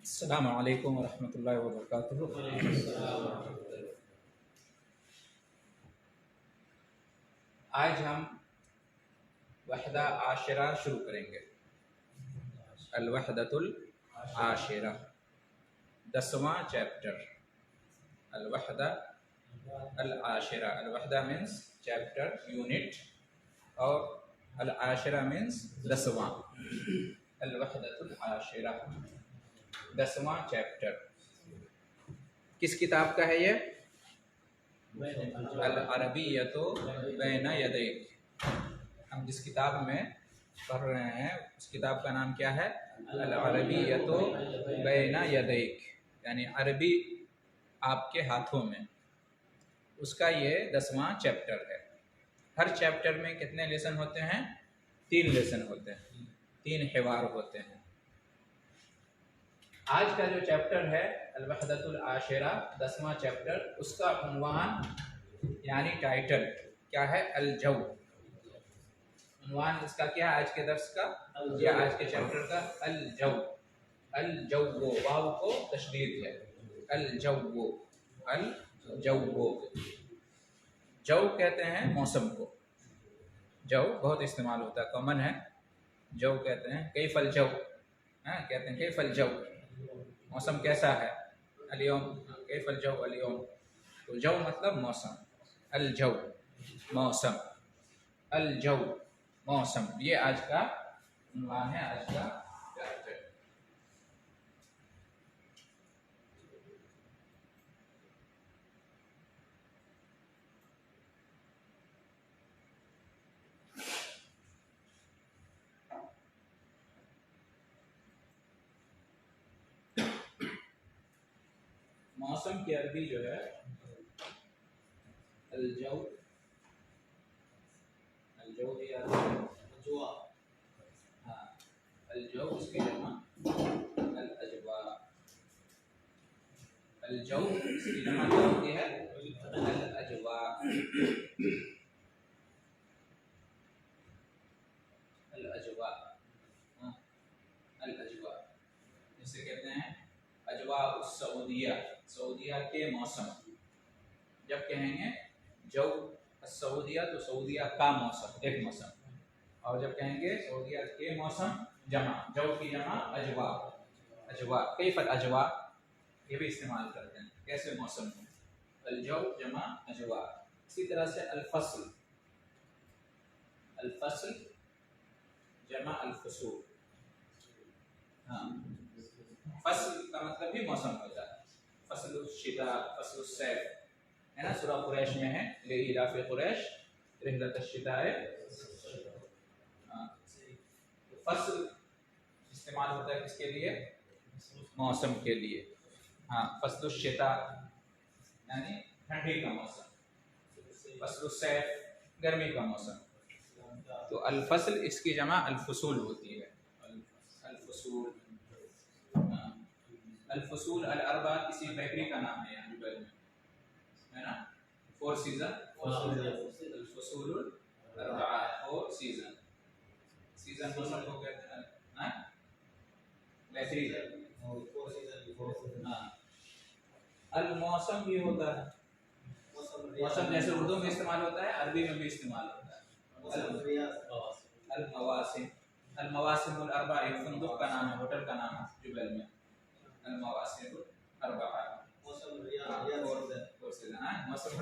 अस्सलामु अलैकुम वरहमतुल्लाहि वबरकातुहू। आज हम वहदा आशिरा शुरू करेंगे। अल वहदतुल आशिरा, 10वां चैप्टर। अल वहदा अल आशिरा, अल वहदा मीन्स चैप्टर, यूनिट, और अल आशिरा मीन्स 10वां। अल वहदतुल आशिरा, 10वां चैप्टर। किस किताब का है ये? अल अरबिय्यतु बैन यदैक। हम जिस किताब में पढ़ रहे हैं उस किताब का नाम क्या है? अल अरबिय्यतु बैन यदैक, यानी अरबी आपके हाथों में। उसका ये 10वां चैप्टर है। हर चैप्टर में कितने लेसन होते हैं? 3 लेसन होते हैं, 3 हिवार होते हैं। आज का जो चैप्टर है अल वहदतुल आशिरा, 10वां चैप्टर, उसका उन्वान यानी टाइटल क्या है? अल जौ। उन्वान इसका क्या है आज के दर्स का या आज के चैप्टर का? अल जौ। अल जौ, वाव को तशदीद है। अल जौ, अल जौ। जौ कहते हैं मौसम को। जौ बहुत इस्तेमाल होता है, कॉमन है। जौ कहते हैं कैफल जौ, कहते हैं कैफल जौ, मौसम कैसा है? अलियौम, कैफल जौ अलियौम। तो जौ मतलब मौसम। अल जौ मौसम, अल जौ मौसम, ये आज का उन्वान है, आज का चैप्टर। मौसम की अरबी जो है अलजौ, अलजौ भी अजवा। हाँ, अलजौ उसकी जमा अल अजवा। अलजौ इसकी जमा क्या होती है? अल अजवा। अल अजवा, अल अजवा जिसे कहते हैं अजवा उस सऊदिया, सऊदिया के मौसम। जब कहेंगे जौ सऊदिया तो सऊदिया का मौसम, एक मौसम। और जब कहेंगे सऊदिया के मौसम, जमा, जौ की जमा अजवा। अजवा, कैफल अजवा, ये भी इस्तेमाल करते हैं, कैसे मौसम हो। अलजौ जमा अजवा। इसी तरह से अल-फस्ल, अल-फस्ल जमा अल-फसूल। हाँ, फसल का मतलब भी मौसम होता है। फसलुश शिता, फसलुश सैफ, है ना, सूरह कुरैश में है, लिइलाफि कुरैश रिहलतश शिताए। तो फसल इस्तेमाल होता है किसके लिए? मौसम के लिए। हाँ, फसलुश शिता यानी ठंडी का मौसम, फसलुश सैफ गर्मी का मौसम। तो अल फसल इसकी जमा अल फसूल होती है। अल फसूल, अल-फसूल अल-अरबा किसी बेकरी का नाम है यहाँ जुबैल में, है ना। 4 सीजन, अल-फसूल अल-अरबा, 4 सीजन। सीजन मौसम को कहते हैं, हाँ, बेकरी। हाँ, अल-मौसम भी होता है। मौसम जैसे उर्दू में इस्तेमाल होता है, अरबी में भी इस्तेमाल होता है। अल-मवासिम, अल-मवासिम अल-अरबा एक फंदुक का नाम है, होटल का नाम है जुबैल में। अल-मवासिम अल-अरबा, मौसम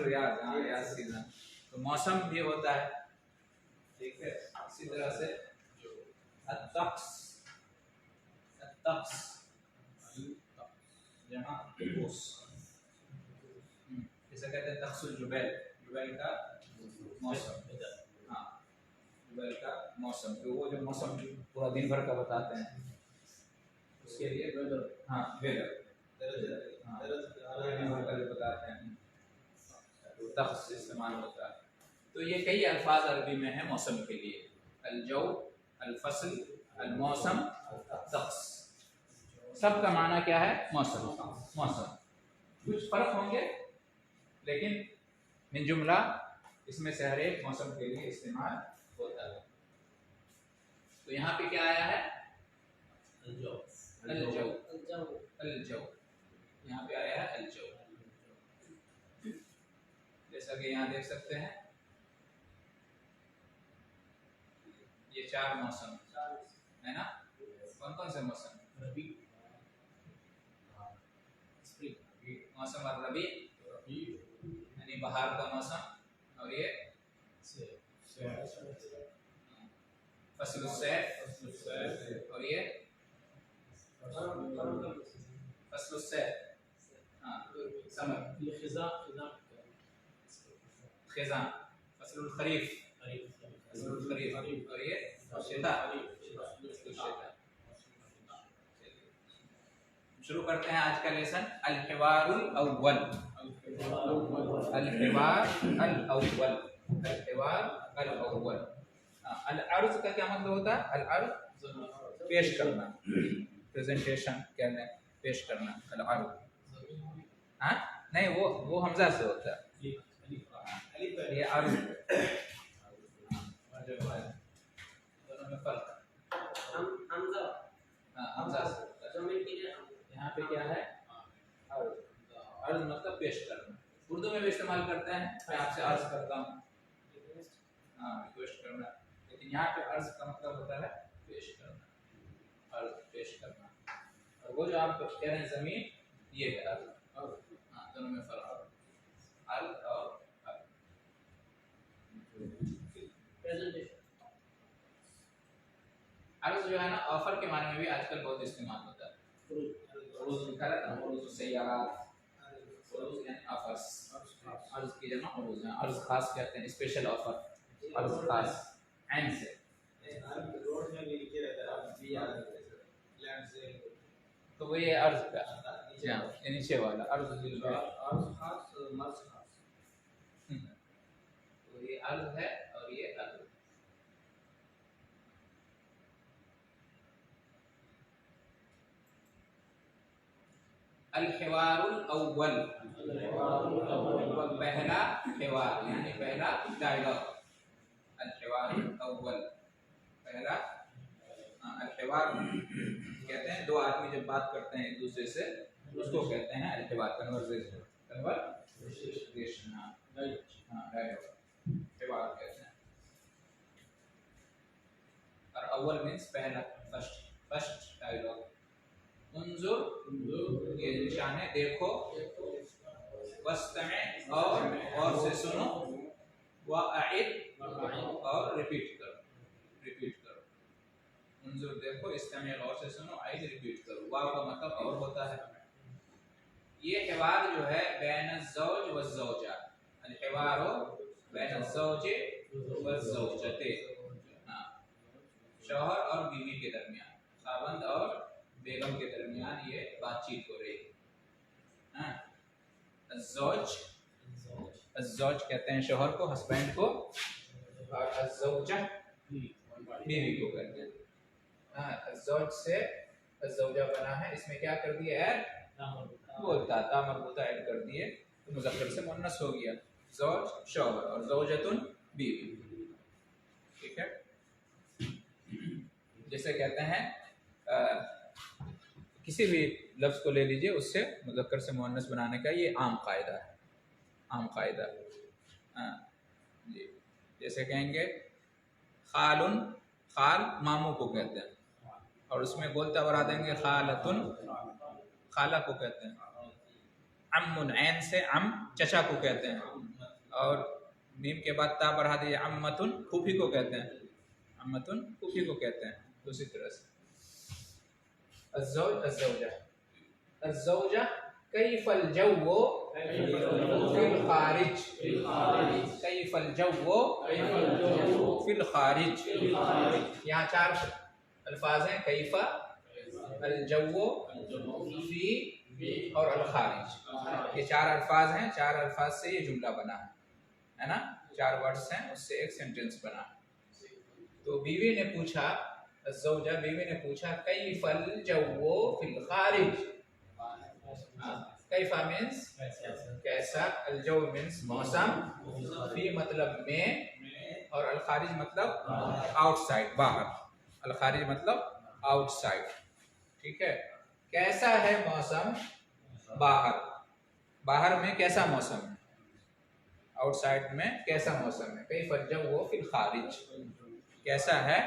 रियाज, हाँ, रियाज सीजन। तो मौसम भी होता है, ठीक है। इसी तरह से अत-तक्स, अत-तक्स जमा तूस, जैसे कहते हैं तक्सुल जुबैल, जुबैल का मौसम। हाँ, जुबैल का मौसम, तो वो जो मौसम पूरा दिन भर का बताते हैं उसके लिए वेदर, हाँ, वेदर, हाँ, बताते हैं, तो तख्स इस्तेमाल होता है। तो ये कई अल्फाज अरबी में है मौसम के लिए। अल-जौ, अल-फसल, अल-मौसम, तख्स, सब का माना क्या है? मौसम, मौसम। कुछ फर्क होंगे लेकिन मिन जुमला इसमें से हर एक मौसम के लिए इस्तेमाल होता है। तो यहाँ पे क्या आया है? अलजौ, अलजौ, यहाँ पे आया है अलजौ। जैसा कि यहाँ देख सकते हैं ये 4 मौसम है ना। कौन कौन से मौसम? रबी, मौसम रबी यानी बहार का मौसम, और ये फसलुल सैफ, और ये फसलुल सैफ, हाँ समर, खिज़ां, फसलुल खरीफ, फसलुल खरीफ, और ये शिता। शुरू करते हैं आज का लेसन। अल-हिवारुल अव्वल, अल-हिवार अल-अव्वल, अल-हिवार अल-अव्वल। अल-अर्ज़ का क्या मतलब होता है? अल-अर्ज़ पेश करना, प्रेजेंटेशन करना, पेश करना, अल-अर्ज़। हाँ नहीं, वो हमजा से होता है, ये अर्ज़। दोनों में फर्क, हमजा से होता है। यहाँ पे क्या है? अर्ज़ मतलब पेश करना। उर्दू में भी इस्तेमाल करते हैं, मैं आपसे अर्ज़ करता हूँ, हाँ रिक्वेस्ट करना, लेकिन यहाँ पे अर्ज़ का मतलब होता है पेश करना, अर्ज़ पेश करना। और वो जो आप कह रहे हैं ज़मीन, ये है अर्ज़। हाँ दोनों में फर्क, अर्ज़ और अर्ज़ जो है ना, ऑफर के माने में भी आजकल बहुत इस्तेमाल होता है। उरूज़ लिखा रहता है, उरूज़ सय्यारात, उरूज़ यानी ऑफर्स, अर्ज़ की जगह उरूज़ है। अर्ज़ खास कहते हैं, स्पेशल ऑफर, अर्ज़ खास ऐन से। तो वो ये अर्ज़ का ये नीचे वाला अर्ज़ दिल में, तो ये अर्ज़ है और ये अर्ज़। अल-हिवारुल अव्वल, पहला हिवार यानी पहला डायलॉग। अल-हिवारुल अव्वल, पहला। अल-हिवार कहते हैं दो आदमी जब बात करते हैं एक दूसरे से, उसको कहते हैं अल-हिवार, कन्वर्सेशन, कन्वर्सेशन, हाँ डायलॉग, हिवार कहते हैं। और अव्वल मीन्स पहला, फर्स्ट डायलॉग। उन्जुर, ये निशान है, देखो। वस्तमे, और से सुनो। वअइद, और रिपीट करो, रिपीट करो। उन्जुर देखो, इस्तमे और से सुनो, अइद रिपीट करो। वाव का मतलब और होता है। ये हिवार जो है बैन ज़ौज व ज़ौजा, अल-हिवारु बैन ज़ौजे व ज़ौजते, हाँ शौहर और बीवी के दरमियान, खावंद और बेगम के दरमियान ये बातचीत हो रही है। अज़्ज़ौज, अज़्ज़ौज कहते हैं शौहर को, हस्बैंड को, और अज़्ज़ौजा बीवी को कहते हैं। अज़्ज़ौज से अज़्ज़ौजा बना है, इसमें क्या कर दिया है? बोलता ता मरबूता ऐड कर दिए, तो मुज़क्कर से मुन्नस हो गया। ज़ौज शौहर और ज़ौजतुन बीवी, ठीक है। जैसे कहते हैं किसी भी लफ्ज़ को ले लीजिए, उससे मुज़क्कर से मुअन्नस बनाने का ये आम कायदा है, आम कायदा। जी जैसे कहेंगे खालुन, खाल मामू को कहते हैं, और उसमें बोलता बढ़ा देंगे खालतुन, खाला को कहते हैं। अम्मुन, ऐन से अम चचा को कहते हैं, और मीम के बाद ता बढ़ा दिए अम्मतुन, फूफी को कहते हैं, अम्मतुन फूफी को कहते हैं। दूसरी तरह से अज़्ज़ौज अज़्ज़ौजा, अज़्ज़ौजा कैफ़ल जव्वु फिल खारिज, कैफ़ल जव्वु फिल खारिज। यहाँ 4 अल्फाज हैं, कैफ़ा, अल जव्वु, फी और अल खारिज। ये 4 अल्फाज हैं, 4 अल्फाज से ये जुमला बना है ना, 4 वर्ड्स हैं, उससे एक सेंटेंस बना है। तो बीवी ने पूछा, ज़ौजा बीवी ने पूछा, कैफ़ल जव्वु फिल खारिज। कैफ़ा मीन्स कैसा, अल जव्व मीन्स मौसम, फी मतलब में, और अल खारिज मतलब आउटसाइड, बाहर। अल खारिज मतलब आउटसाइड, ठीक है। कैसा है मौसम बाहर, बाहर में कैसा मौसम है, आउटसाइड में कैसा मौसम है। कैफल जव्वु फिल खारिज, कैसा है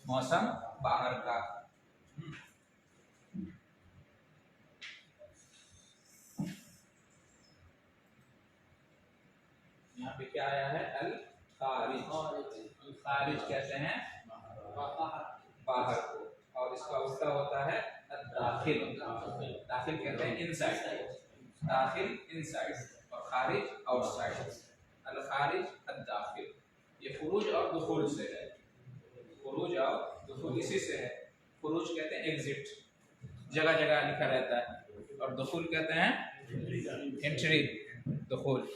मौसम बाहर का। यहाँ पे क्या आया है, अल खारिज। खारिज कहते हैं बाहर को, और इसका उल्टा होता है दाखिल। दाखिल कहते हैं इनसाइड, दाखिल इनसाइड और खारिज आउटसाइड। अल खारिज अल दाखिल, ये खुरूज और दुखूल से है। खुरूज और दुखूल इसी से है। खुरूज कहते हैं एग्जिट, जगह जगह लिखा रहता है, और दुखूल कहते हैं एंट्री, दुखूल।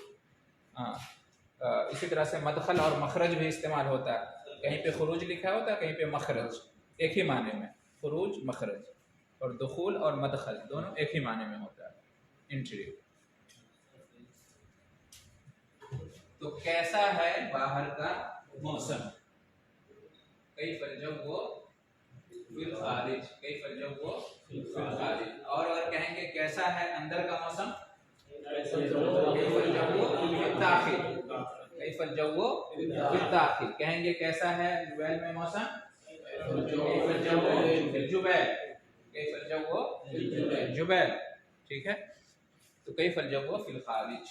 हाँ, इसी तरह से मदखल और मखरज भी इस्तेमाल होता है। कहीं पे खुरूज लिखा होता है, कहीं पे मखरज, एक ही माने में। खुरूज मखरज और दुखूल और मदखल दोनों एक ही माने में होता है, एंट्री। तो कैसा है बाहर का मौसम, कैफल जव्वु फिल खारिज, कैफल जव्वु फिल खारिज। और अगर कहेंगे कैसा है अंदर का मौसम, कैफल जव्वु फिल दाखिल, कैफल जव्वु फिल दाखिल। कहेंगे कैसा है जुबैल में मौसम, कैफल जव्वु फिल जुबैल, कैफल जव्वु फिल जुबैल। ठीक है, तो कैफल जव्वु फिल खारिज।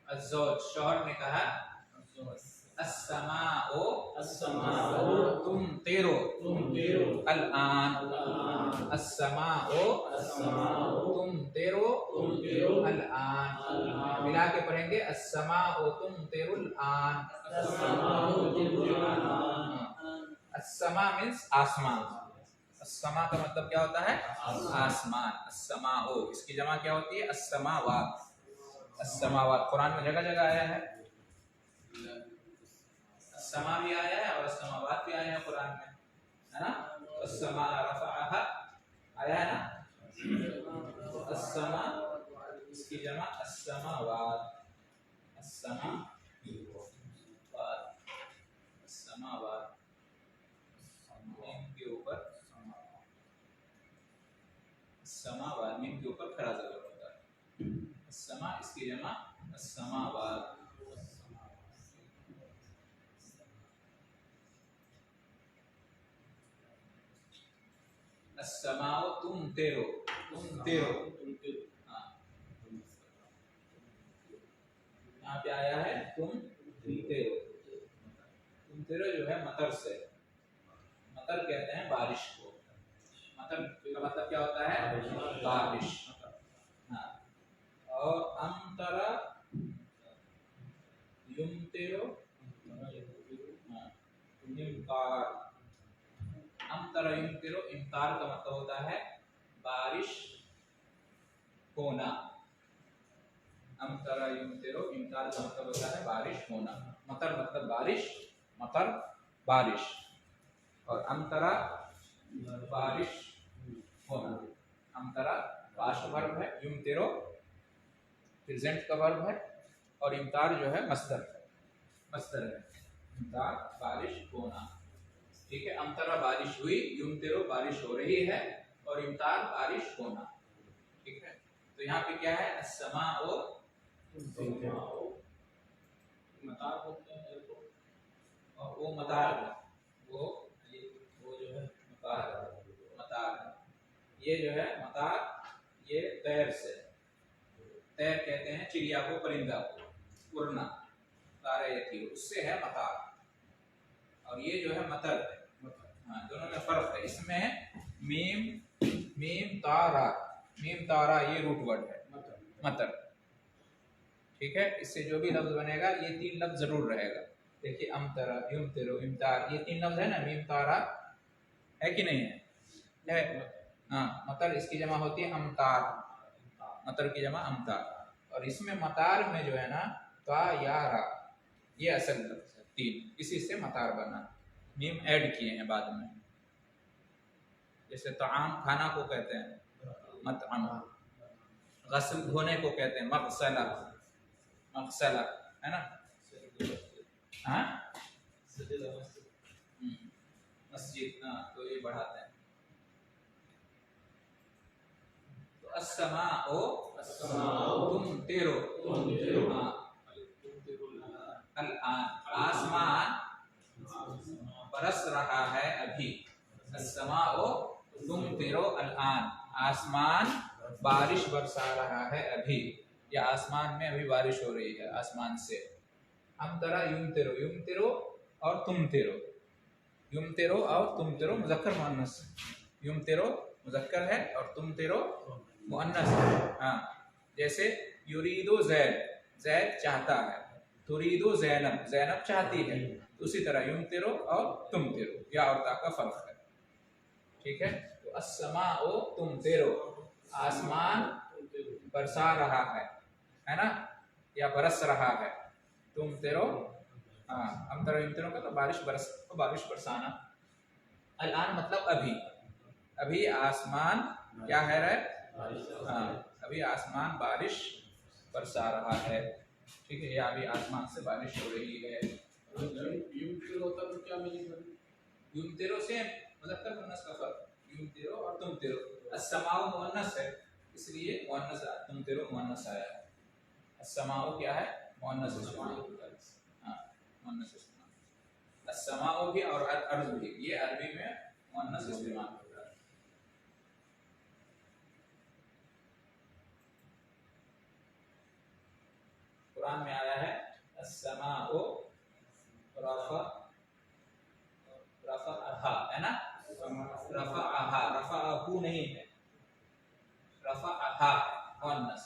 अज़्ज़ौज, शौहर ने कहा अस्समाउ तुमतिरु अल-आन, अस्समाउ तुमतिरु अल-आन। मिला के पढ़ेंगे अस्समाउ तुमतिरु अल-आन। अस्समा मीन्स आसमान, अस्समा का मतलब क्या होता है, आसमान। अस्समाउ, इसकी जमा क्या होती है, अस्समावात। अस्समावात कुरान में जगह जगह आया है, अस्समा भी आया है और अस्समावात भी आया है कुरान में, है ना। अस्समा रफ़अहा आया है ना, अस्समा इसकी जमा अस्समावात, अस्समावात, अस्समावात, मीम के ऊपर अस्समावात, मीम के ऊपर खड़ा ज़बर होता है। अस्समा इसकी जमा अस्समावात। अस्समाउ तुमतिरु, तुमतिरु, यहाँ पे आया है तुमतिरु। तुमतिरु जो है मतर से, मतर कहते हैं बारिश को। मतर का मतलब क्या होता है, बारिश। हाँ, और अमतरा युमतिरु इमतार, अमतरा युमतिरु इमतार का मतलब होता है बारिश होना। अमतरा युमतिरु इमतार का मतलब होता है बारिश होना। मतर मतलब बारिश, मतर बारिश, और अमतरा बारिश होना। अमतरा पास्ट वर्ब है, युमतिरु प्रेजेंट का वर्ब है, और इमतार जो है मस्दर है, मस्दर है। इमतार बारिश होना। ठीक है, अमतरा बारिश हुई, युमतिरु बारिश हो रही है, और इमतार बारिश होना। ठीक है, तो यहाँ पे क्या है, अस्समाउ मतार बोलते हैं, और वो मतार, वो जो है मतार, मतार ये जो है मतार, ये तैर से, तैर कहते हैं चिड़िया को, परिंदा को, उड़ना, तारे उससे है मतार। और ये जो है मतर है। हाँ, दोनों में फर्क है। इसमें मीम तारा, मीम तारा ये रूट वर्ड है, मतर। ठीक है, इससे जो भी लफ्ज बनेगा ये तीन लफ्ज जरूर रहेगा। देखिए अमतरा, युमतिरु, इमतार, ये तीन लफ्ज है ना। मीम तारा है कि नहीं है, हाँ। मतर इसकी जमा होती है अमतार, मतर की जमा अमतार। और इसमें मतार में जो है ना, ता या रा, ये असल लफ्ज है, तीन, इसी से मतार बना। मीम ऐड किए हैं बाद में। जैसे ताम खाना को कहते हैं मतअम, गस्ल धोने को कहते हैं मगसला, मगसला, है ना। हाँ, मस्जिद, हाँ, तो ये बढ़ाते हैं। अस्समाओ तुमतिरु, हाँ, अल-आन आसमान बरस रहा है अभी। अस्समाओ तुमतिरु अल-आन आसमान बारिश बरसा रहा है अभी, या आसमान में अभी बारिश हो रही है आसमान से। अमतरा युमतिरु, युमतिरु और तुमतिरु, युमतिरु और तुमतिरु मुज़क्कर मुअन्नस। युमतिरु मुज़क्कर है और तुमतिरु मुअन्नस है। हाँ, जैसे युरीदु ज़ैद, ज़ैद चाहता है, तुरीदु ज़ैनब, ज़ैनब चाहती है। उसी तरह युमतिरु और तुमतिरु या और ता का फर्क है। ठीक है, तो अस्समाओ तुमतिरु आसमान बरसा रहा है ना, या बरस रहा है। तुमतिरु, हाँ, अमतरा युमतिरु का तो बारिश बरसाना। अल-आन मतलब अभी, अभी आसमान क्या है रे, हाँ, अभी आसमान बारिश बरसा रहा है। ठीक है, या अभी आसमान से बारिश हो रही है। होता तो क्या मिलेगा? युमतिरु से मुज़क्कर मुअन्नस का फर्क, युमतिरु और तुमतिरु। अस्समाउ मुअन्नस है, इसलिए मुअन्नस, तुमतिरु मुअन्नस आया है। अस्समाउ क्या है, मुअन्नस इस्तेमाल, हाँ, मुअन्नस इस्तेमाल। अस्समाउ भी और अर्ज़ भी, ये अरबी में मुअन्नस इस्तेमाल होता है। कुरान में आया है अस्समाउ रफ़अहा, है ना, रफ़अहा, रफ़अहू नहीं है, रफ़अहा मुअन्नस,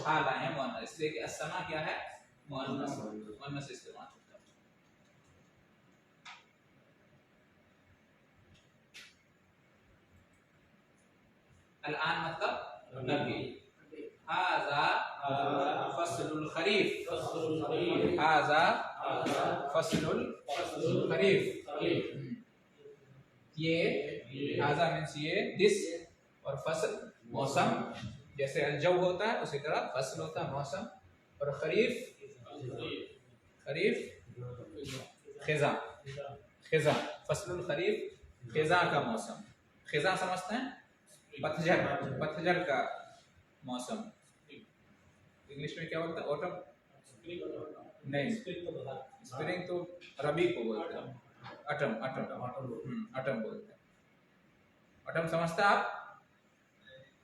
हा लाए हैं मुअन्नस, इसलिए कि अस्समा क्या है, मुअन्नस, मुअन्नस इस्तेमाल होता है। अल-आन मतलब अभी। हाज़ा फस्लुल खरीफ, हाज़ा फस्लुल खरीफ, ये हाज़ा मीन्स ये, दिस, और फसल मौसम, जैसे अलजौ होता है उसी तरह फसल होता है मौसम। और खरीफ, खरीफ खिज़ा, खिज़ा, फसलुल खरीफ खिज़ा का मौसम। खिज़ा समझते हैं, पतझड़, पतझड़ का मौसम। इंग्लिश में क्या बोलते हैं, ऑटम नहीं, स्प्रिंग तो रबी को बोलते हैं, अटम, अटम बोलते हैं। अटम समझते हैं आप,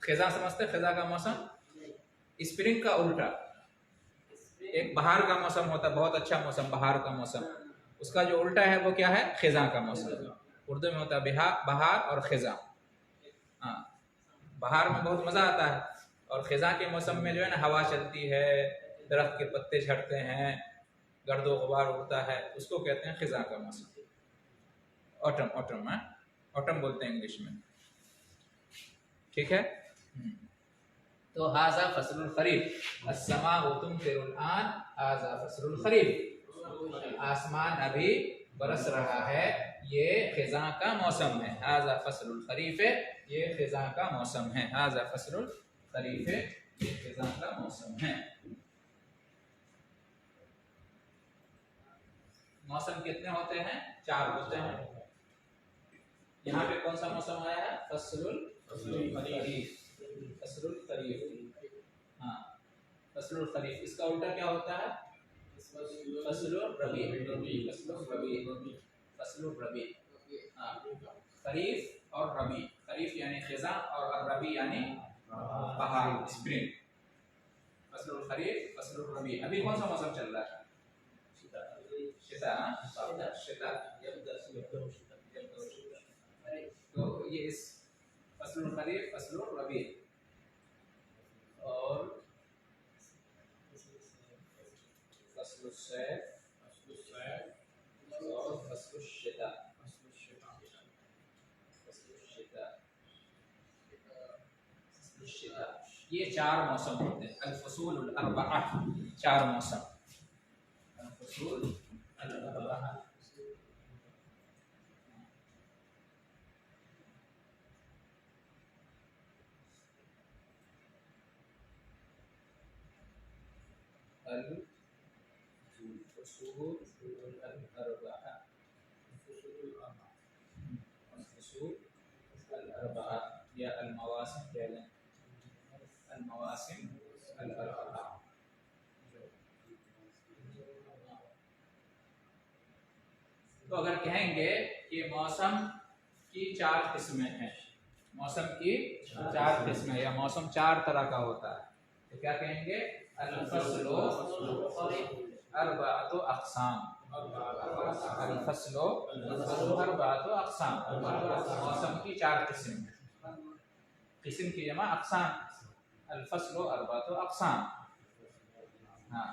खिज़ा समझते हैं, खिज़ा का मौसम। स्प्रिंग का उल्टा, एक बहार का मौसम होता है, बहुत अच्छा मौसम, बहार का मौसम, उसका जो उल्टा है वो क्या है, खिज़ा का मौसम। उर्दू में होता है बहार और खिज़ा। हाँ, बहार में बहुत मज़ा आता है, और खिज़ा के मौसम में जो है ना, हवा चलती है, दरख्त के पत्ते झड़ते हैं, गर्दो गुबार उड़ता है, उसको कहते हैं खिज़ा का मौसम। ऑटम, ऑटम है, ऑटम बोलते हैं इंग्लिश में। ठीक है, तो हाज़ा फसलुल खरीफ, अस्समाउ तुमतिरुल आन, हाज़ा फसलुल खरीफ, आसमान अभी बरस रहा है, ये खिज़ा का मौसम है। हाज़ा फसलुल खरीफ, ये खिज़ा का मौसम है। हाज़ा फसलुल खरीफ, ये खिज़ा का मौसम है। मौसम कितने होते हैं, 4 होते हैं। यहाँ पे कौन सा मौसम आया है, फसलुल खरीफ, फसलुल खरीफ, हाँ, फसलुल खरीफ। इसका उल्टा क्या होता है, फसलुल रबी, फसलुल रबी, फसलुल रबी, हाँ, खरीफ और रबी, खरीफ यानी खिज़ा और रबी यानी बहार, स्प्रिंग। फसलुल खरीफ, फसलुल रबी। अभी कौन सा मौसम चल रहा है, शिता, तो ये इस फसलुल खरीफ, फसलुल रबी और फसलुल सैफ और फसलुल शिता, ये 4 मौसम होते हैं। अल-फसूलुल अर्बआ, 4 मौसम, अल-फसूल अल-अर्बआ। अल-फसूल अल-अर्बआ, अल-फसूल अल-अर्बआ या अल-मवासिम कह लें। अल-मवासिम अल-अर्बआ। तो अगर कहेंगे कि मौसम की 4 किस्में हैं, मौसम की 4 किस्में या मौसम 4 तरह का होता है, तो क्या कहेंगे? अल-फस्लु अर्बअतु अक़साम। अल-फस्लु अर्बअतु अक़साम, मौसम की 4 किस्में। किस्म की जमा अक़साम, अल-फस्लु अर्बअतु अक़साम। हाँ,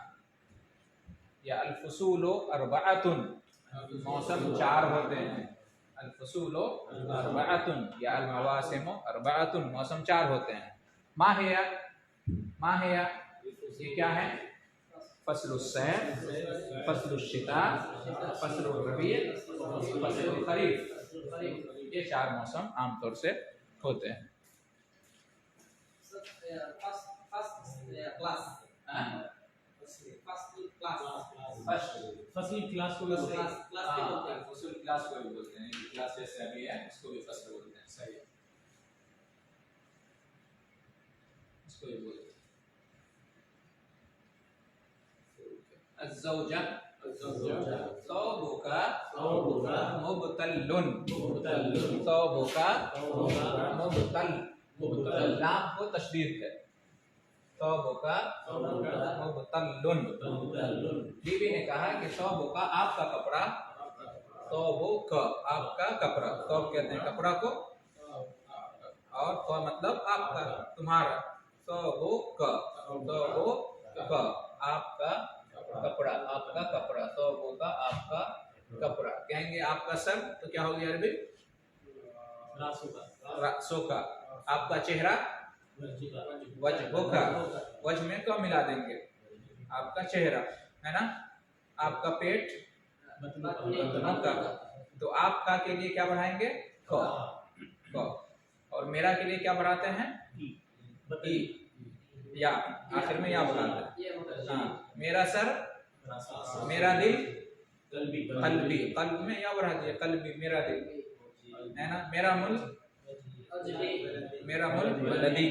या अल-फुसूलु अर्बअतुन, मौसम 4 होते हैं। अल-फुसूलु अर्बअतुन या अल-मवासिमु अर्बअतुन, मौसम 4 होते हैं। मा हिया, ये क्या है? फसलुस सैफ, फसलुश शिता, फसलुर रबीअ, फसलुल खरीफ। ये 4 मौसम आमतौर से होते हैं। फसल क्लास को फसल क्लास को भी बोलते हैं, क्लास जैसे अभी है इसको भी फसल बोलते हैं। सही है, इसको भी बोलते हैं। अज़्ज़ौजा, सौबुका मुबतल्लुन, सौबुका मुबतल, लाम को तशदीद है। सौबुका मुबतल्लुन। बीबी ने कहा कि सौबुका आपका कपड़ा, सौबुक आपका कपड़ा, सौब कहते हैं कपड़ा को, और क मतलब आपका, तुम्हारा। सौबुक, सौबुक आपका कपड़ा, आपका कपड़ा, सौबुका आपका कपड़ा। कहेंगे आपका सर, तो क्या हो गया अरबी? रासुका। आपका चेहरा, वजहुका, वजह में क्या मिला देंगे? आपका चेहरा, है ना। आपका पेट, बतनुका। तो आपका के लिए क्या बढ़ाएंगे? क। और मेरा के लिए क्या बढ़ाते हैं? ई। या आखिर में या बढ़ाते हैं। हाँ, मेरा सर, मेरा दिल, कल्बी, कल्ब में या बढ़ा दिया, कल्बी मेरा दिल, है ना। मेरा मुल्क, मेरा मुल्क बलदी,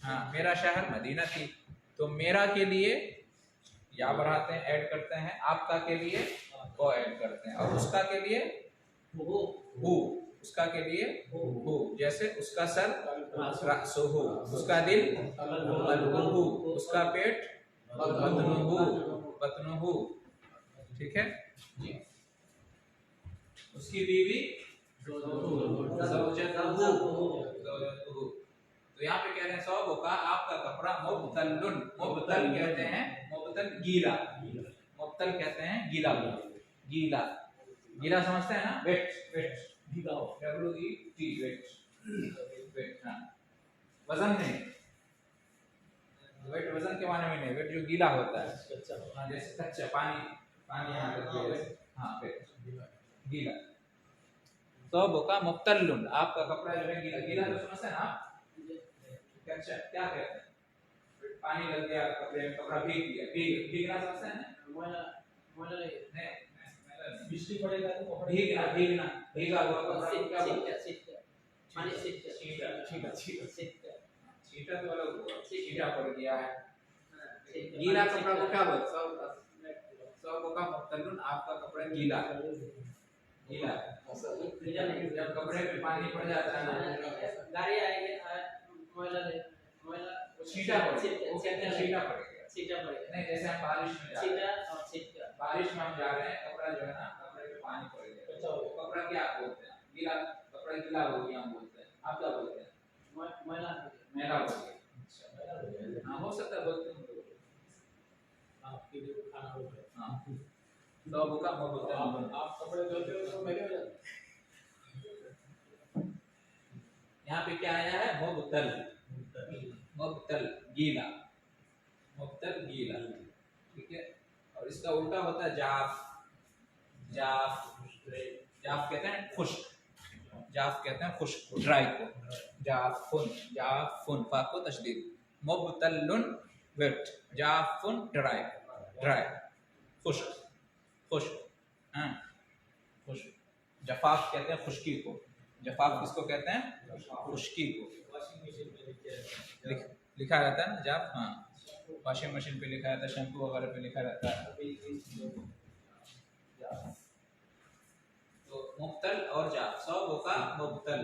हाँ, मेरा शहर मदीना थी। तो मेरा के लिए या बढ़ाते हैं, ऐड करते हैं। आपका के लिए को ऐड करते हैं, और उसका के लिए हु, उसका के लिए हु। जैसे उसका सर रासुहु, उसका दिल कल्बुहु, उसका पेट बतनुहु, बतनुहु। ठीक है जी। उसकी बीवी ज़ौजतुहु। तो यहाँ पे कह रहे हैं सौबुका आपका कपड़ा, मुबतल्लुन, मुबतल कहते हैं, मुबतल गीला, मुबतल कहते हैं गीला, गीला, गीला समझते हैं ना। Wet, wet, WET, wet, wet. हाँ, वजन नहीं, वेट वजन के माने में नहीं, वेट जो गीला होता है, हाँ, जैसे कच्चा पानी, पानी यहाँ पे, हाँ, वेट, गीला। सौबुका मुबतल्लुन, आपका कपड़ा जो है गीला, गीला तो समझते हैं ना आप? अच्छा, क्या कहते हैं? पानी लग गया कपड़े में, कपड़ा भीग गया, भीगना समझते हैं ना? नहीं, बिजली पड़ेगा तो भीगना, भीगना, भीगा हुआ कपड़ा क्या बोलते हैं? छींटा, छींटा, छींटा, छींटा तो अलग हुआ, छींटा पड़ गया है। गीला कपड़ा को क्या बोलते हैं? सौबुका मुबतल्लुन, आपका कपड़ा गीला, गीला। जब कपड़े में पानी पड़ जाता है ना, गाड़ी आएगी, छींटा पड़ गया, वो कहते हैं छींटा पड़ गया, छींटा पड़ गया। नहीं, जैसे हम बारिश में जा रहे हैं, बारिश में हम जा रहे हैं, कपड़ा जो है ना, कपड़े पे पानी पड़ गया, तो कपड़ा क्या बोलते हैं? गीला, कपड़ा गीला हो गया हम बोलते हैं। आप क्या बोलते हैं? मैला, मैला हो गया। हाँ, हो सकता है, बोलते हैं आपके लिए खाना हो गया। हाँ, सौबुका मुबतल्लुन, आप कपड़े धोते हो तो मैले हो जाते। यहाँ पे क्या आया है? मुबतल, मुबतल गीला, मुबतल गीला, ठीक है। और इसका उल्टा होता है जाफ, जाफ, जाफ कहते हैं खुश्क, जाफ कहते हैं खुश्क, ड्राई को, जाफुन, जाफुन, फा को तशदीद, मुबतल्लुन वेट, जाफुन ड्राई, ड्राई, खुश्क, खुश्क, हाँ, खुश्क। जफाफ कहते हैं खुश्की को, जफाफ किसको कहते हैं? खुश्की को। लिखा रहता है ना जाप, हाँ वॉशिंग मशीन पे लिखा रहता है, शैम्पू वगैरह पे लिखा रहता है। तो मुब्तल और जाप, सौब का मुब्तल,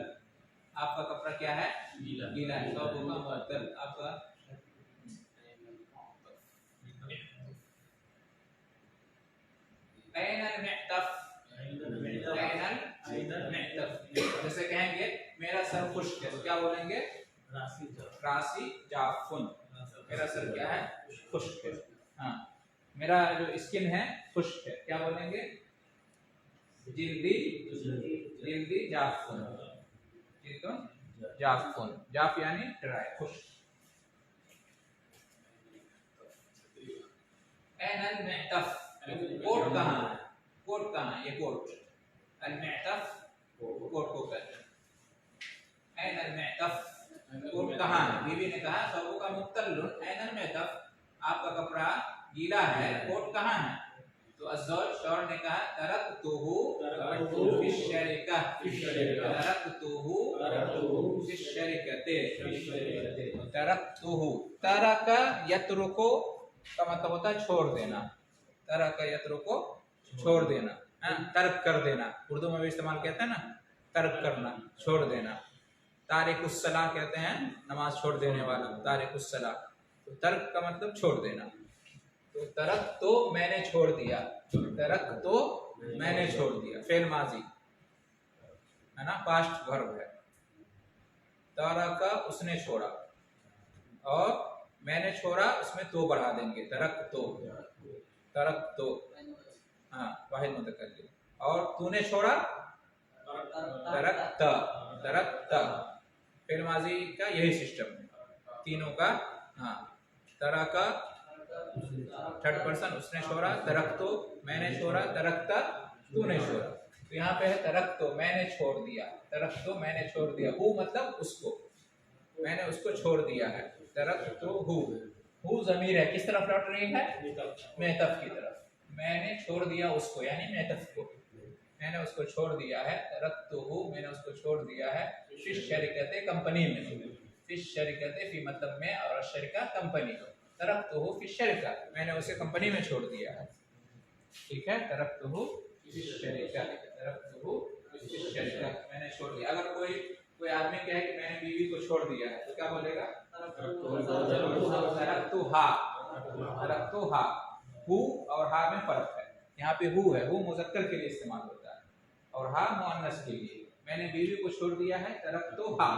आपका कपड़ा क्या है गीला है, सौब का मुब्तल आपका। ऐनल मिअतफ, ऐनल मिअतफ, जैसे कहेंगे मेरा सर खुश्क है तो क्या बोलेंगे रासी जाफुन, मेरा सर क्या है खुश्क है। हाँ मेरा जो स्किन है खुश्क है, क्या बोलेंगे जिल्दी, जिल्दी जाफुन, जिल्दुन जाफुन, जाफ यानी ड्राई खुश्क। ऐनल मिअतफ, कोट कहाँ है, कोट कहाँ है, ये कोट, अल मिअतफ कोट को कहते हैं। ऐनल मिअतफ कोट कहाँ है, बीवी ने कहा सबू का मुब्तल्लुन ऐनल मिअतफ, आपका कपड़ा गीला है, कोट कहाँ है, तो अज़्ज़ौज शौहर ने कहा तरकतुहु फिश्शरिका, तरकतुहु फिश्शरिकते, तरकतुहु, तरका यत्रुको का मतलब होता है छोड़ देना, तरका यत्रुको छोड़ देना, तर्क कर देना, उर्दू में भी इस्तेमाल कहते हैं ना तर्क करना, छोड़ देना। तारिकुस्सलाह कहते हैं नमाज छोड़ देने वाला, तारिकुस्सलाह, तो तर्क का मतलब छोड़ देना। तो तरक तो मैंने छोड़ दिया, तरक तो मैंने छोड़ दिया, फेल माजी है ना, पास्ट वर्ब है। तरका उसने छोड़ा, और मैंने छोड़ा उसमें तो बढ़ा देंगे, तरक तो, तरक तो, हाँ वाहिद मुतकल्लिम। और तूने छोड़ा तरकता, तरकता, फेल माजी का यही सिस्टम है तीनों का। हाँ तरका थर्ड पर्सन उसने छोड़ा, तरक तो मैंने छोड़ा, तरकता तूने छोड़ा। तो यहाँ पे है तरक तो मैंने छोड़ दिया, तरक तो मैंने छोड़ दिया, हु मतलब उसको, मैंने उसको छोड़ दिया है, तरक तो हु जमीर है, किस तरफ लौट रही है मेतफ की तरफ, मैंने छोड़ दिया उसको यानी मेतफ को, मैंने उसको छोड़ दिया है, तरक तो हु मैंने उसको छोड़ दिया है, फिश शरीकते कंपनी में, फिश शरीकते फी मतलब में और शरीका कंपनी, तरकतुहु फिश शरीका मैंने उसे कंपनी में छोड़ दिया है, ठीक है, तरकतुहु फिश शरीका, तरकतुहु फिश शरीका मैंने छोड़ दिया। अगर कोई कोई आदमी कहे कि मैंने बीवी को छोड़ दिया है तो क्या बोलेगा तरकतुहा, तरकतुहा, हु और हा में फर्क है, यहाँ पे हु है, हु मुज़क्कर के लिए इस्तेमाल होता है और हा मुअन्नस के लिए। मैंने बीवी को छोड़ दिया है तरकतुहा,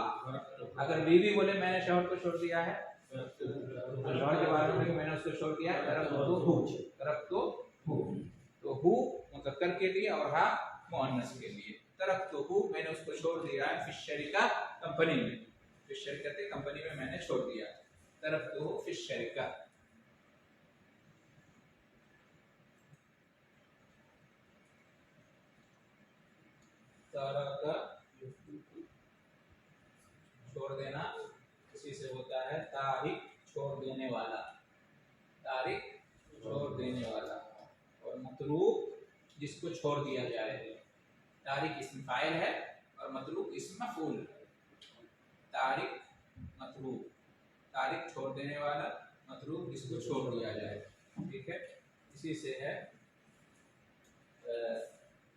अगर बीवी बोले मैंने शौहर को छोड़ दिया है, शौहर के बारे में मैंने उसको छोड़ दिया है, तरकतुहु, तरकतुहु, तो हु मुज़क्कर के लिए और हा मुअन्नस के लिए। तरकतुहु मैंने उसको छोड़ दिया है, फिश शरीका कंपनी में, फिश शरीकते कंपनी में मैंने छोड़ दिया, तरकतुहु फिश शरीका। तरका छोड़ देना, इसी से होता है तारिक छोड़ देने वाला, तारिक छोड़ देने वाला, और मतरूक जिसको छोड़ दिया जाए, तारिक इसम फाइल है और मतरूक इसम मफूल, तारिक मतरूक, तारिक छोड़ देने वाला, मतरूक जिसको छोड़ दिया जाए, ठीक है। इसी से है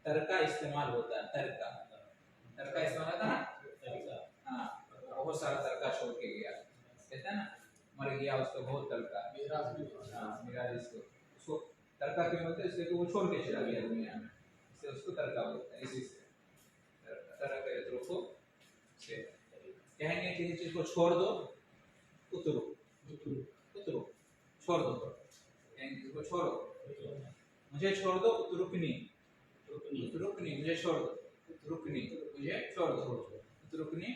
तरका इस्तेमाल होता है, तरका, तरका इस्तेमाल होता है ना, हाँ बहुत सारा तरका छोड़ के गया, कहते हैं ना मर गया उसको बहुत तरका, मेरा जिसको उसको तरका क्यों बोलते हैं, इसलिए वो छोड़ के चला गया दुनिया में, इससे उसको तरका बोलते हैं। इसी से तरका यत्रुक को से कहेंगे किसी चीज को छोड़ दो, उतरो, उतरो, छोड़ दो, कहेंगे किसी को छोड़ो, मुझे छोड़ दो, उतरुकनी, उतरुकनी मुझे छोड़ दो, उतरुकनी मुझे छोड़ दो, उतरुकनी,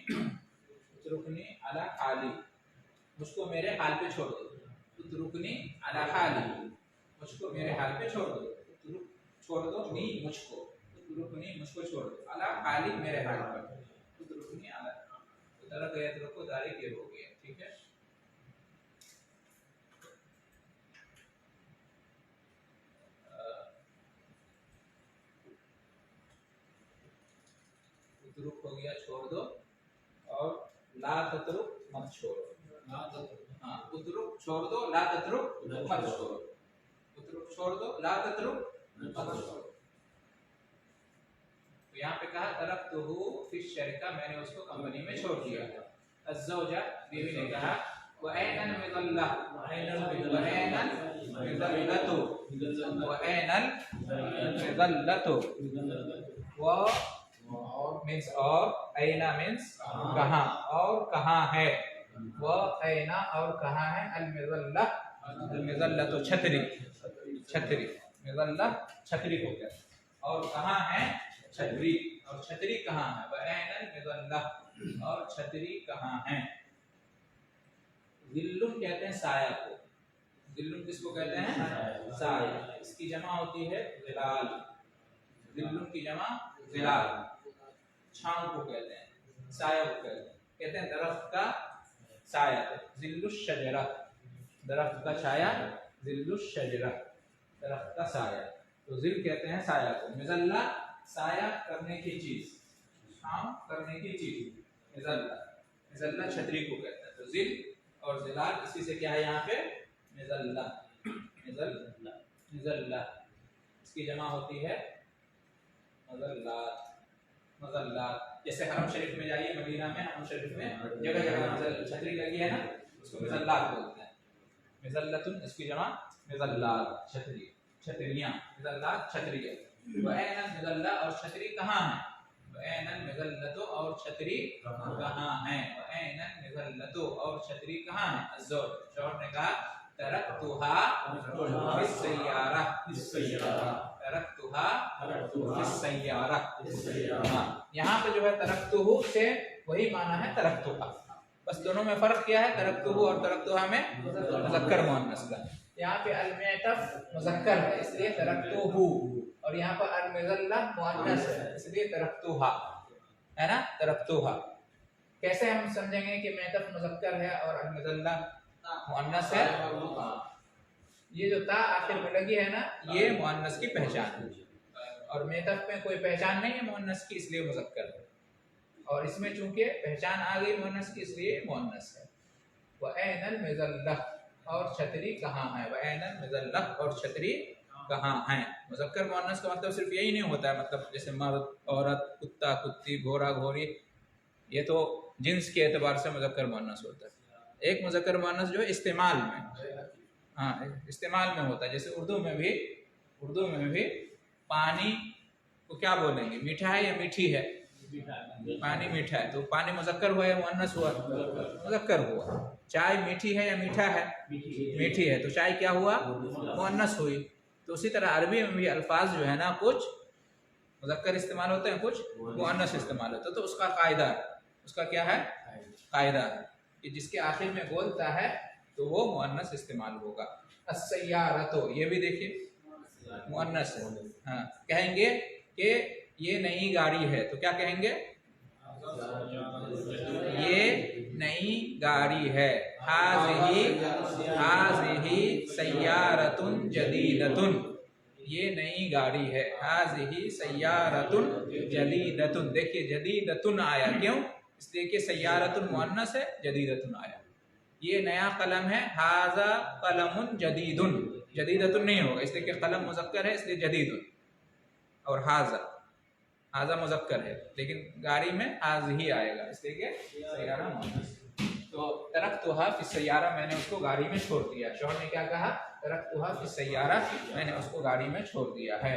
उतरुकनी अला हाली, मुझको मेरे हाल पे छोड़ दो, उतरुकनी अला हाली, मुझको मेरे हाल पे छोड़ दो, छोड़ दो नी मुझको, उतरुकनी मुझको छोड़ दो, अला हाली मेरे हाल पर, उतरुकनी अला, तो तरक यत्रुक को तारिक ये हो गया, ठीक है। उतरुक हो गया छोड़ दो, और ला ततरुक मत छोड़ो, ला ततरुक छोड़ दो, ला तत्रुक मत छोड़ो, उतरुक छोड़ दो, ला तत्रुक मत छोड़ो। तो यहाँ पे कहा तरक्तुहु फी शरका, मैंने उसको कंपनी में छोड़ दिया। अज़्ज़ौजा बीवी ने कहा व ऐनल मिज़ल्ला, व ऐनल मिज़ल्लतु, व ऐनल मिज़ल्लतु, व मीन्स और, ऐना मीन्स कहाँ, और कहाँ है, व ऐना और कहाँ है, अल मिज़ल्ला, अल मिज़ल्ला तो छतरी, छतरी, मिज़ल्ला छतरी को कहते हैं, और कहाँ है छतरी, और छतरी कहाँ है, व ऐनल मिज़ल्ला, और छतरी कहाँ है। ज़िल्लुन कहते हैं साया को, ज़िल्लुन किसको कहते हैं, साया, इसकी जमा होती है ज़िलाल, ज़िल्लुन की जमा ज़िलाल, छांव को कहते हैं, साया को कहते हैं दरख्त का साया, ज़िल्लुश शजरा, दरख्त का छाया, ज़िल्लुश शजरा, दरख्त का साया। तो ज़िल कहते हैं साया को, मिज़ल्ला साया करने की चीज, छांव करने की चीज, मिज़ल्ला, मिज़ल्ला छतरी को कहते हैं। तो ज़िल और ज़िलाल इसी से क्या है यहाँ पे, मिज़ल्ला, मिज़ल्ला, मिज़ल्ला, इसकी जमा होती है मज़ल्लात, मज़ल्लात। जैसे हरम शरीफ में जाइए, मदीना में हरम शरीफ में जगह जगह छतरी लगी है ना, उसको मिज़ल्लात बोलते हैं, मिज़ल्लतुन इसकी जमा मिज़ल्लात, छतरी, छतरियाँ, मिज़ल्लात छतरियाँ। व ऐनल मिज़ल्ला, और छतरी कहाँ है, व ऐनल मिज़ल्लतु, और छतरी कहाँ है, व ऐनल मिज़ल्लतु, और छतरी कहाँ है। अज़्ज़ौज, शौहर ने कहा तरक्तुहा फिस्सय्यारा, तरक्तुहा फिस्सय्यारा। यहाँ पे जो है तरक्तुहु से वही माना है तरक्तुहा, बस दोनों में फर्क क्या है, तरक्तुहु और तरक्तुहा में मुज़क्कर मुअन्नस का। यहाँ पे अल-मिअतफ मुज़क्कर है इसलिए तरक्तुहु, और यहाँ पर अल-मिज़ल्ला मुअन्नस है इसलिए तरक्तुहा, है ना, तरक्तुहा। कैसे हम समझेंगे कि मिअतफ मुज़क्कर है और अल-मिज़ल्ला मुअन्नस है, ये जो ता आखिर में लगी है ना, ये मुअन्नस की पहचान है, और मिअतफ में कोई पहचान नहीं है मुअन्नस की, इसलिए मुज़क्कर है, और इसमें चूंकि पहचान आ गई मुअन्नस की इसलिए मुअन्नस है। व ऐनल मिज़ल्ला, और छतरी कहाँ है, व ऐनल मिज़ल्ला, और छतरी कहाँ है। मुज़क्कर मुअन्नस का मतलब सिर्फ यही नहीं होता है, मतलब जैसे मर्द, औरत, कुत्ता, कुत्ती, घोड़ा, घोड़ी, ये तो जिन्स के एतबार से मुज़क्कर मुअन्नस होता है। एक मुज़क्कर मुअन्नस जो है इस्तेमाल में, हाँ इस्तेमाल में होता है, जैसे उर्दू में भी पानी को क्या बोलेंगे, मीठा है या मीठी है, पानी मीठा है, तो पानी मुज़क्कर हुआ या मुअन्नस हुआ, मुज़क्कर हुआ। चाय मीठी है या मीठा है, मीठी है, तो चाय क्या हुआ, मुअन्नस हुई। तो उसी तरह अरबी में भी अल्फाज जो है ना, कुछ मुज़क्कर इस्तेमाल होते हैं, कुछ मुअन्नस इस्तेमाल होता है, तो उसका कायदा, उसका क्या है, कायदा है कि जिसके आखिर में बोलता है तो वो मुअन्नस इस्तेमाल होगा। अस्सय्यारतो, ये भी देखिए मुअन्नस है, हाँ कहेंगे कि ये नई गाड़ी है, तो क्या कहेंगे, ये नई गाड़ी है, हाज़िही सय्यारतुन जदीदतुन, ये नई गाड़ी है, हाज़िही सय्यारतुन जदीदतुन। देखिए जदीदतुन आया, क्यों, इसलिए कि सय्यारतुन मुअन्नस है, जदीदतुन आया। ये नया कलम है, हाज़ा कलमुन जदीदुन, जदीदतुन नहीं होगा इसलिए कि कलम मुज़क्कर है, इसलिए जदीदुन, और हाज़ा मुज़क्कर है, लेकिन गाड़ी में हाज़िही आएगा इसलिए कि सय्यारा मुअन्नस। तो तरक्तुहा फिस्सय्यारा, मैंने उसको गाड़ी में छोड़ दिया। शौहर ने क्या कहा, तरक्तुहा फिस्सय्यारा, मैंने उसको गाड़ी में छोड़ दिया है।